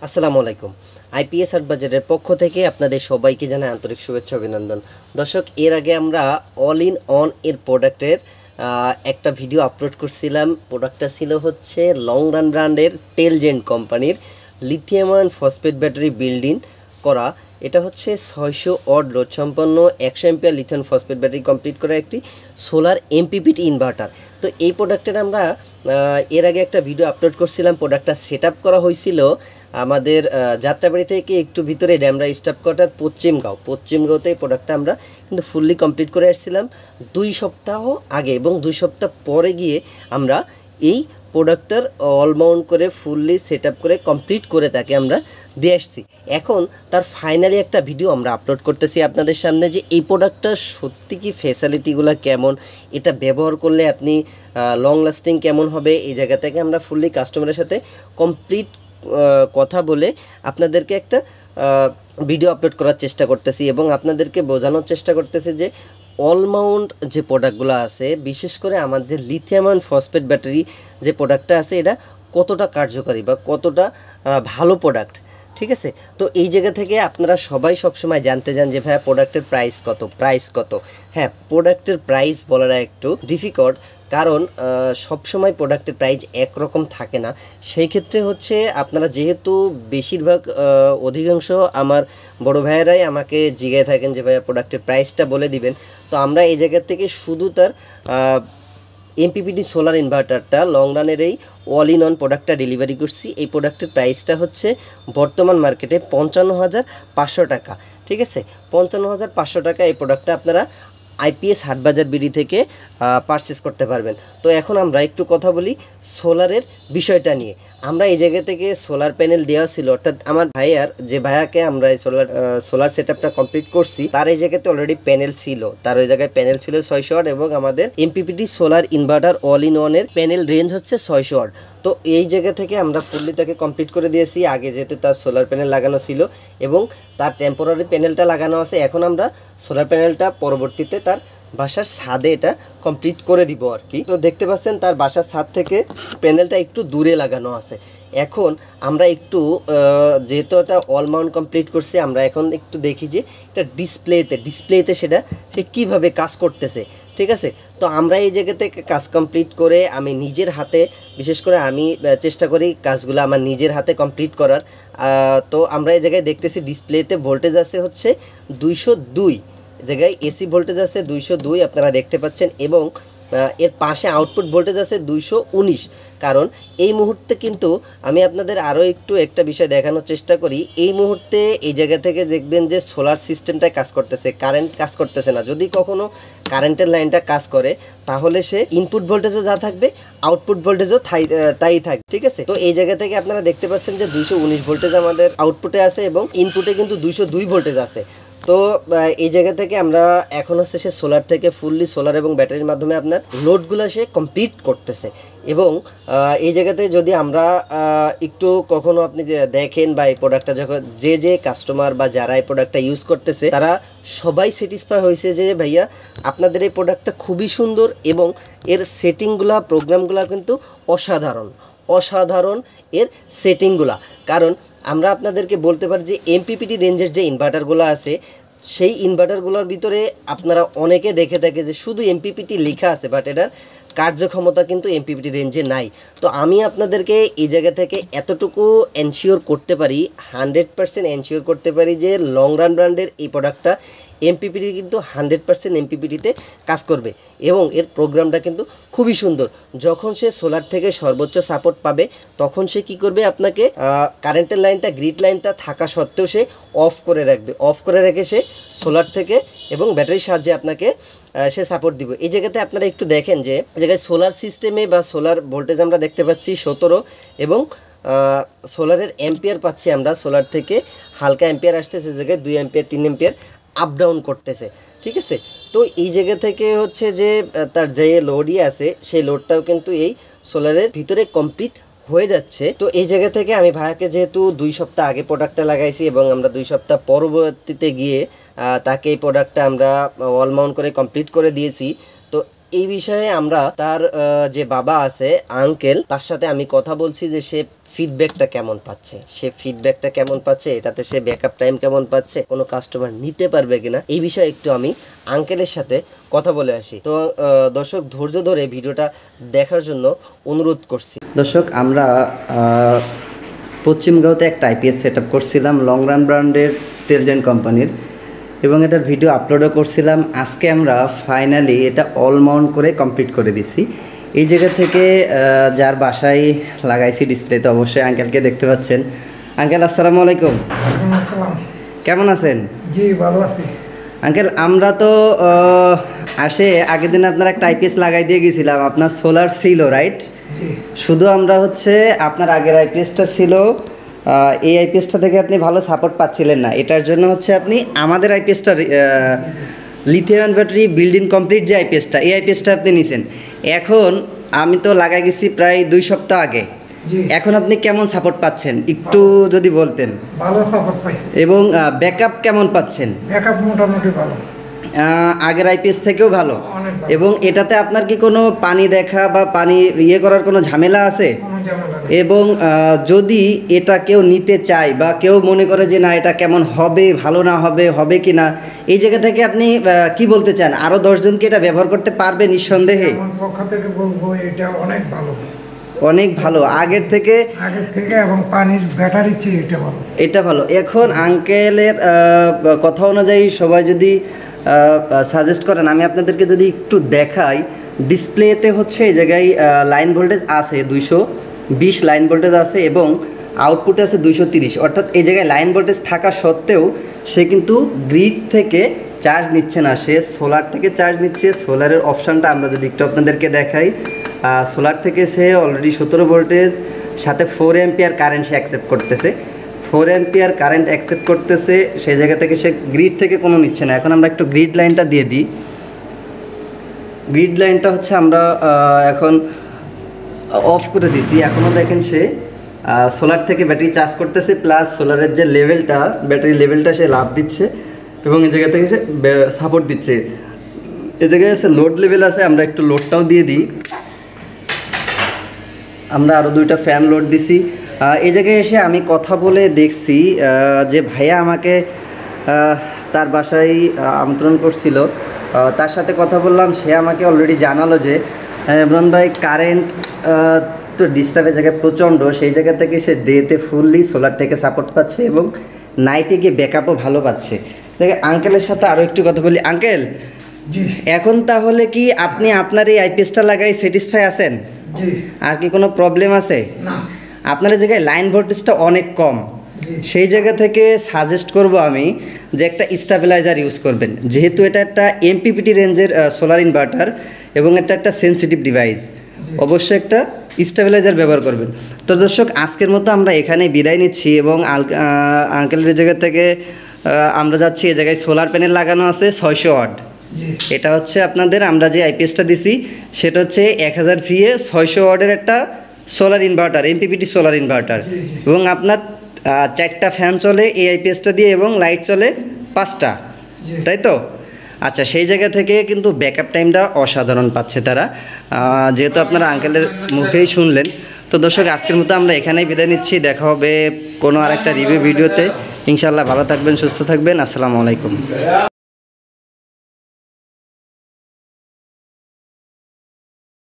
আসসালামু আলাইকুম। আইপিএস হাট বাজারের পক্ষ থেকে আপনাদের সবাইকে জানাই আন্তরিক শুভেচ্ছা অভিনন্দন। দর্শক, এর আগে আমরা অল ইন অন এর প্রোডাক্টের একটা ভিডিও আপলোড করছিলাম। প্রোডাক্টটা ছিল হচ্ছে লং রান ব্র্যান্ডের টেলজেন্ট কোম্পানির lithium ion phosphate battery building করা। এটা হচ্ছে 600 ওয়াট লোড সম্পন্ন 100 ampere lithium phosphate battery complete করা একটি সোলার এমপিপিটি ইনভার্টার। তো এই প্রোডাক্টের আমরা এর আগে একটা ভিডিও আপলোড করছিলাম। প্রোডাক্টটা সেট আপ করা হয়েছিল আমাদের যাত্রাবাড়ি থেকে একটু ভিতরে ড্যামরা স্টাফ কোয়ার্টার পশ্চিমগাঁওতে এই প্রোডাক্টটা আমরা কিন্তু ফুললি কমপ্লিট করে আসছিলাম 2 সপ্তাহ আগে, এবং 2 সপ্তাহ পরে গিয়ে আমরা এই প্রোডাক্টটার অলমাউন্ট করে ফুললি সেট আপ করে কমপ্লিট করে তাকে আমরা দিয়ে আসছি। এখন তার ফাইনালি একটা ভিডিও আমরা আপলোড করতেছি আপনাদের সামনে, যে এই প্রোডাক্টটার সত্যি কি ফ্যাসিলিটিগুলো কেমন, এটা ব্যবহার করলে আপনি লং লাস্টিং কেমন হবে। এই জায়গা থেকে আমরা ফুললি কাস্টমারের সাথে কমপ্লিট কথা বলে আপনাদেরকে একটা ভিডিও আপলোড করার চেষ্টা করতেছি, এবং আপনাদেরকে বোঝানোর চেষ্টা করতেছি যে অলমাউন্ট যে প্রোডাক্টগুলো আছে, বিশেষ করে আমার যে লিথিয়াম আয়ন ফসফেট ব্যাটারি যে প্রোডাক্টটা আছে, এটা কতটা কার্যকারী বা কতটা ভালো প্রোডাক্ট। ঠিক আছে, তো এই জায়গা থেকে আপনারা সবাই সবসময় জানতে চান যে ভাইয়া প্রোডাক্টের প্রাইস কত। হ্যাঁ, প্রোডাক্টের প্রাইস বলাটা একটু ডিফিকাল্ট, কারণ সবসময় প্রোডাক্টের প্রাইস একরকম থাকে না। সেই ক্ষেত্রে হচ্ছে আপনারা যেহেতু বেশিরভাগ অধিকাংশ আমার বড় ভাইয়েরাই আমাকে জিজ্ঞাসা থাকেন যে ভাইয়া প্রোডাক্টের প্রাইসটা বলে দিবেন, তো আমরা এই জায়গা থেকে শুধু তার এমপিপিটি সোলার ইনভার্টারটা লং রানের এই অল ইন অন প্রোডাক্টটা ডেলিভারি করছি। এই প্রোডাক্টের প্রাইসটা হচ্ছে বর্তমান মার্কেটে 55,500 টাকা। ঠিক আছে, 55,500 টাকা এই প্রোডাক্টটা আপনারা আইপিএস হাটবাজার বিডি থেকে পারচেস করতে পারবেন। তো এখন আমরা একটু কথা বলি সোলারের বিষয়টা নিয়ে। আমরা এই জায়গা থেকে সোলার প্যানেল দেওয়া ছিল, অর্থাৎ আমার যে ভাইয়াকে আমরা এই সোলার সেট আপটা কমপ্লিট করছি, তার এই জায়গাতে অলরেডি প্যানেল ছিল, তার ওই জায়গায় প্যানেল ছিল 600 ওয়াট, এবং আমাদের MPPT solar inverter all in ওয়ানের প্যানেল রেঞ্জ হচ্ছে 600 ওয়াট। তো এই জায়গা থেকে আমরা ফুললি তাকে কমপ্লিট করে দিয়েছি। আগে যেহেতু তার সোলার প্যানেল লাগানো ছিল এবং তার টেম্পোরারি প্যানেলটা লাগানো আছে, এখন আমরা সোলার প্যানেলটা পরবর্তীতে তার বাসার ছাদে এটা কমপ্লিট করে দিব আর কি। তো দেখতে পাচ্ছেন তার বাসার ছাদ থেকে প্যানেলটা একটু দূরে লাগানো আছে। এখন আমরা একটু যেহেতু এটা অল মাউন্ট কমপ্লিট করছে, আমরা এখন একটু দেখি যে এটা ডিসপ্লেতে সে কীভাবে কাজ করতেছে। ঠিক আছে, তো আমরা এই জায়গা থেকে কাজ কমপ্লিট করে আমি নিজের হাতে, বিশেষ করে আমি চেষ্টা করি কাজগুলো আমার নিজের হাতে কমপ্লিট করার। তো আমরা এই জায়গায় দেখতেছি ডিসপ্লেতে ভোল্টেজ আছে হচ্ছে 202, জায়গায় এসি ভোল্টেজ আছে 202 আপনারা দেখতে পাচ্ছেন, এবং এর পাশে আউটপুট ভোল্টেজ আছে 219। কারণ এই মুহূর্তে কিন্তু আমি আপনাদের আরও একটু একটা বিষয় দেখানোর চেষ্টা করি। এই মুহূর্তে এই জায়গা থেকে দেখবেন যে সোলার সিস্টেমটাই কাজ করতেছে, কারেন্ট কাজ করতেছে না। যদি কখনো কারেন্টের লাইনটা কাজ করে, তাহলে সে ইনপুট ভোল্টেজও যা থাকবে, আউটপুট ভোল্টেজও তাই থাকবে। ঠিক আছে, তো এই জায়গা থেকে আপনারা দেখতে পাচ্ছেন যে 219 ভোল্টেজ আমাদের আউটপুটে আছে, এবং ইনপুটে কিন্তু 202 ভোল্টেজ আছে। তো এই জায়গা থেকে আমরা এখন হচ্ছে সে সোলার থেকে ফুললি সোলার এবং ব্যাটারির মাধ্যমে আপনার লোডগুলো সে কমপ্লিট করতেছে। এবং এই জায়গাতে যদি আমরা একটু কখনো আপনি দেখেন বা এই প্রোডাক্টটা যখন যে কাস্টমার বা যারা এই প্রোডাক্টটা ইউজ করতেছে, তারা সবাই স্যাটিসফাই হয়েছে যে ভাইয়া আপনাদের এই প্রোডাক্টটা খুবই সুন্দর, এবং এর সেটিংগুলা প্রোগ্রামগুলা কিন্তু অসাধারণ এর সেটিংগুলা। কারণ আমরা আপনাদেরকে বলতে পারি যে এমপিপিটি রেঞ্জের যে ইনভার্টারগুলো আছে, সেই ইনভার্টারগুলোর ভিতরে আপনারা অনেকে দেখে থাকে যে শুধু এমপিপিটি লেখা আছে, বাট এটার কার্যক্ষমতা কিন্তু এমপিপিটি রেঞ্জে নাই। তো আমি আপনাদেরকে এই জায়গা থেকে এতটুকু এনশিওর করতে পারি, 100% এনশিওর করতে পারি যে লং রান ব্র্যান্ডের এই প্রোডাক্টটা এমপিপিটি কিন্তু 100% এমপিপিটিতে কাজ করবে, এবং এর প্রোগ্রামটা কিন্তু খুবই সুন্দর। যখন সে সোলার থেকে সর্বোচ্চ সাপোর্ট পাবে, তখন সে কি করবে, আপনাকে কারেন্টের লাইনটা, গ্রিড লাইনটা থাকা সত্ত্বেও সে অফ করে রেখে সে সোলার থেকে এবং ব্যাটারির সাহায্যে আপনাকে সে সাপোর্ট দিবে। এই জায়গাতে আপনারা একটু দেখেন যে জায়গায় সোলার সিস্টেমে বা সোলার ভোল্টেজ আমরা দেখতে পাচ্ছি 17, এবং সোলারের অ্যাম্পিয়ার পাচ্ছি আমরা, সোলার থেকে হালকা অ্যাম্পিয়ার আসতেছে, জায়গায় 2 অ্যাম্পিয়ার 3 অ্যাম্পিয়ার আপ ডাউন করতেছে। ঠিক আছে, তো এই জায়গা থেকে হচ্ছে যে তার যে লোডই আছে, সেই লোডটাও কিন্তু এই সোলারের ভিতরে কমপ্লিট হয়ে যাচ্ছে। তো এই জায়গা থেকে আমি ভাইয়াকে যেহেতু 2 সপ্তাহ আগে প্রোডাক্টটা লাগাইছি, এবং আমরা 2 সপ্তাহ পরবর্তীতে গিয়ে তাকে এই প্রোডাক্টটা আমরা অল মাউন্ট করে কমপ্লিট করে দিয়েছি। তো এই বিষয়ে আমরা তার যে বাবা আছে আঙ্কেল, তার সাথে আমি কথা বলছি যে সে ফিডব্যাকটা কেমন পাচ্ছে, এটাতে সে ব্যাকআপ টাইম কেমন পাচ্ছে, কোনো কাস্টমার নিতে পারবে কিনা, এই বিষয়ে একটু আমি আঙ্কেলের সাথে কথা বলে আসি। তো দর্শক ধৈর্য ধরে ভিডিওটা দেখার জন্য অনুরোধ করছি। দর্শক, আমরা পশ্চিমগাঁওতে একটা আইপিএস সেট আপ করছিলাম লং রান ব্র্যান্ডের টেলজেন্ট কোম্পানির, এবং এটার ভিডিও আপলোডও করছিলাম। আজকে আমরা ফাইনালি এটা অল মাউন্ট করে কমপ্লিট করে দিছি। এই জায়গা থেকে যার বাসায় লাগাইছি ডিসপ্লেতে, অবশ্যই আঙ্কেলকে দেখতে পাচ্ছেন। আঙ্কেল আসসালামু আলাইকুম। আসসালাম। কেমন আছেন? জি ভালো আছি আঙ্কেল। আমরা তো আগের দিন আপনার একটা আইপিএস লাগাই দিয়ে গেছিলাম, আপনার সোলার ছিল রাইট? শুধু আমরা আপনার আগের আইপিএসটা ছিল, এই আইপিএসটা থেকে আপনি ভালো সাপোর্ট পাচ্ছিলেন না, এটার জন্য আপনি আমাদের আইপিএসটা লিথিয়াম ব্যাটারি বিল্ডিং কমপ্লিট যে আইপিএসটা, এই আইপিএসটা আপনি নিছেন। এখন আমি তো লাগাই গেছি প্রায় 2 সপ্তাহ আগে, এখন আপনি কেমন সাপোর্ট পাচ্ছেন একটু যদি বলতেন। ভালো সাপোর্ট পাইছি। এবং ব্যাকআপ কেমন পাচ্ছেন? ব্যাকআপ মোটামুটি ভালো, আগের আইপিএস থেকেও ভালো। এবং এটাতে আপনার কি কোনো পানি দেখা বা পানি করার কোনো ঝামেলা আছে? এবং যদি এটা কেউ নিতে চায় বা কেউ মনে করে যে না এটা কেমন হবে, ভালো না হবে কি না, এই জায়গা থেকে আপনি কি বলতে চান? আরও 10 জনকে এটা ব্যবহার করতে পারবে নিঃসন্দেহে? আমার পক্ষ থেকে বলবো এটা অনেক ভালো, অনেক ভালো আগের থেকে এবং পানির ব্যাটারি চেয়ে এটা ভালো। এখন আঙ্কেলের কথা অনুযায়ী সবাই যদি সাজেস্ট করেন, আমি আপনাদেরকে যদি একটু দেখাই, ডিসপ্লেতে এই জায়গায় লাইন ভোল্টেজ আছে 220 লাইন ভোল্টেজ আছে এবং আউটপুটে আছে 230, অর্থাৎ এই জায়গায় লাইন ভোল্টেজ থাকা সত্ত্বেও সে কিন্তু গ্রিড থেকে চার্জ নিচ্ছে না, সে সোলার থেকে চার্জ নিচ্ছে। সোলারের অপশানটা আমরা যদি একটু আপনাদেরকে দেখাই, সোলার থেকে সে অলরেডি 17 ভোল্টেজ সাথে 4 অ্যাম্পিয়ার কারেন্ট সে অ্যাকসেপ্ট করতেছে, 4 অ্যাম্পিয়ার কারেন্ট অ্যাকসেপ্ট করতেছে। সেই জায়গা থেকে সে গ্রিড থেকে কোনো নিচ্ছে না। এখন আমরা একটু গ্রিড লাইনটা দিয়ে দিই। গ্রিড লাইনটা আমরা এখন অফ করে দিছি। এখনও দেখেন সে সোলার থেকে ব্যাটারি চার্জ করতেছে, প্লাস সোলারের যে লেভেলটা, ব্যাটারি লেভেলটা সে লাভ দিচ্ছে এবং এই জায়গা থেকে সে সাপোর্ট দিচ্ছে। এই জায়গায় লোড লেভেল আছে, আমরা একটু লোডটাও দিয়ে দিই। আমরা আরও 2টা ফ্যান লোড দিছি। এই জায়গায় এসে আমি কথা বলে দেখছি যে ভাইয়া আমাকে তার বাসায় আমন্ত্রণ করছিল, তার সাথে কথা বললাম। সে আমাকে অলরেডি জানালো যে ইমরান ভাই কারেন্ট তো ডিস্টার্বের জায়গায় প্রচণ্ড, সেই জায়গা থেকে সে ডেতে ফুললি সোলার থেকে সাপোর্ট পাচ্ছে এবং নাইটে গিয়ে ব্যাকআপও ভালো পাচ্ছে। দেখে আঙ্কেলের সাথে আরও একটু কথা বলি। আঙ্কেল, এখন তাহলে কি আপনি আপনার এই আইপিএসটা লাগাই স্যাটিসফাই আছেন? আর কি কোনো প্রবলেম আছে? আপনার এই জায়গায় লাইন ভোল্টেজটা অনেক কম, সেই জায়গা থেকে সাজেস্ট করব আমি যে একটা স্টেবিলাইজার ইউজ করবেন, যেহেতু এটা একটা এমপিপিটি রেঞ্জের সোলার ইনভার্টার এবং এটা একটা সেন্সিটিভ ডিভাইস, অবশ্যই একটা স্টেবিলাইজার ব্যবহার করবেন। তো দর্শক, আজকের মতো আমরা এখানেই বিদায় নিচ্ছি এবং আঙ্কেলের জায়গা থেকে আমরা যাচ্ছি। এই জায়গায় সোলার প্যানেল লাগানো আছে 600 ওয়াট। এটা আপনাদের আমরা যে আইপিএসটা দিছি সেটা 1000 VA 600 ওয়াটের একটা solar inverter, MPPT solar inverter, এবং আপনার 4টা ফ্যান চলে এই আইপিএসটা দিয়ে এবং লাইট চলে 5টা, তাই তো? আচ্ছা, সেই জায়গা থেকে কিন্তু ব্যাকআপ টাইমটা অসাধারণ পাচ্ছে তারা, যেহেতু আপনারা আঙ্কেলের মুখেই শুনলেন। তো দর্শক, আজকের মতো আমরা এখানেই বিদায় নিচ্ছি। দেখা হবে কোনো আরেকটা রিভিউ ভিডিওতে। ইনশাআল্লাহ ভালো থাকবেন, সুস্থ থাকবেন। আসসালামু আলাইকুম।